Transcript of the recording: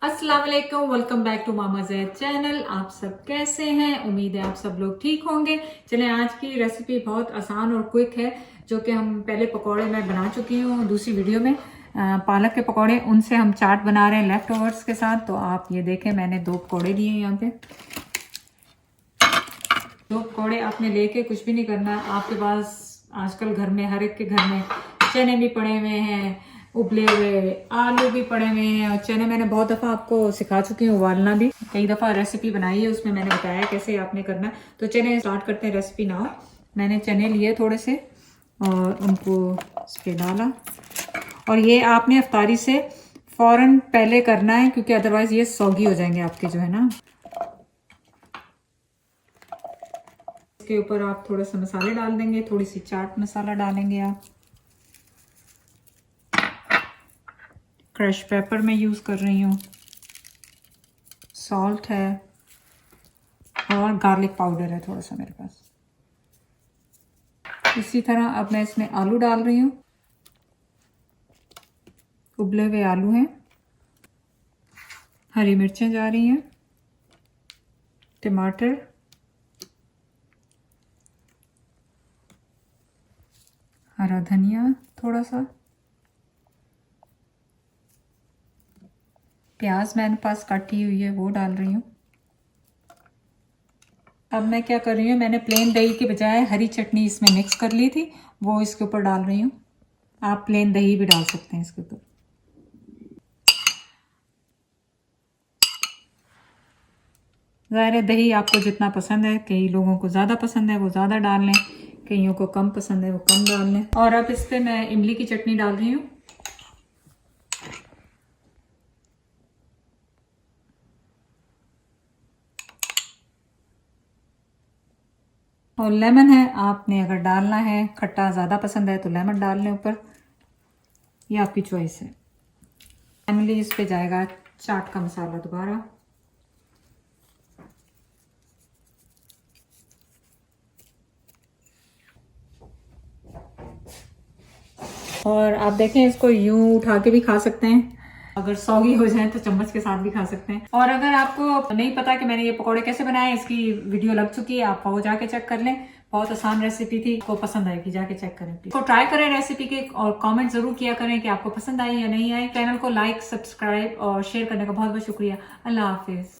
अस्सलाम वालेकुम, welcome back to Mama Zaid channel. आप सब कैसे हैं? उम्मीद है आप सब लोग ठीक होंगे। चलें, आज की रेसिपी बहुत आसान और क्विक है, जो कि हम पहले पकौड़े मैं बना चुकी हूँ दूसरी वीडियो में। पालक के पकौड़े, उनसे हम चाट बना रहे हैं लेफ्ट ओवर्स के साथ। तो आप ये देखें, मैंने 2 पकौड़े लिए यहाँ पे। 2 पकौड़े आपने लेके कुछ भी नहीं करना। आपके पास आजकल घर में, हर एक के घर में चने भी पड़े हुए हैं, उबले हुए आलू भी पड़े हुए हैं। और चने मैंने बहुत दफ़ा आपको सिखा चुकी हूँ उबालना भी, कई दफ़ा रेसिपी बनाई है, उसमें मैंने बताया कैसे आपने करना है। तो चने स्टार्ट करते हैं रेसिपी नाउ। मैंने चने लिए थोड़े से और उनको इस पर डाला। और ये आपने अफ्तारी से फ़ौरन पहले करना है, क्योंकि अदरवाइज़ ये सौगी हो जाएंगे आपके, जो है ना। इसके ऊपर आप थोड़ा सा मसाले डाल देंगे, थोड़ी सी चाट मसाला डालेंगे आप। क्रश पेपर मैं यूज़ कर रही हूँ, सॉल्ट है और गार्लिक पाउडर है थोड़ा सा मेरे पास। इसी तरह अब मैं इसमें आलू डाल रही हूँ, उबले हुए आलू हैं। हरी मिर्चें जा रही हैं, टमाटर, हरा धनिया थोड़ा सा, प्याज मैंने पास काटी हुई है वो डाल रही हूँ। अब मैं क्या कर रही हूँ, मैंने प्लेन दही के बजाय हरी चटनी इसमें मिक्स कर ली थी, वो इसके ऊपर डाल रही हूँ। आप प्लेन दही भी डाल सकते हैं इसके ऊपर। ज़ाहिर है दही आपको जितना पसंद है, कई लोगों को ज़्यादा पसंद है वो ज़्यादा डाल लें, कईयों को कम पसंद है वो कम डाल लें। और अब इस पर मैं इमली की चटनी डाल रही हूँ। और लेमन है, आपने अगर डालना है, खट्टा ज़्यादा पसंद है तो लेमन डाल लें ऊपर, ये आपकी चॉइस है। फाइनली इस पे जाएगा चाट का मसाला दोबारा। और आप देखें, इसको यूं उठा के भी खा सकते हैं, अगर सौगी हो जाए तो चम्मच के साथ भी खा सकते हैं। और अगर आपको नहीं पता कि मैंने ये पकौड़े कैसे बनाए, इसकी वीडियो लग चुकी है, आप वो जाके चेक कर लें। बहुत आसान रेसिपी थी, आपको पसंद आएगी, जाके चेक करें। इसको ट्राई करें रेसिपी के, और कमेंट जरूर किया करें कि आपको पसंद आई या नहीं आई। चैनल को लाइक, सब्सक्राइब और शेयर करने का बहुत बहुत शुक्रिया। अल्लाह हाफिज।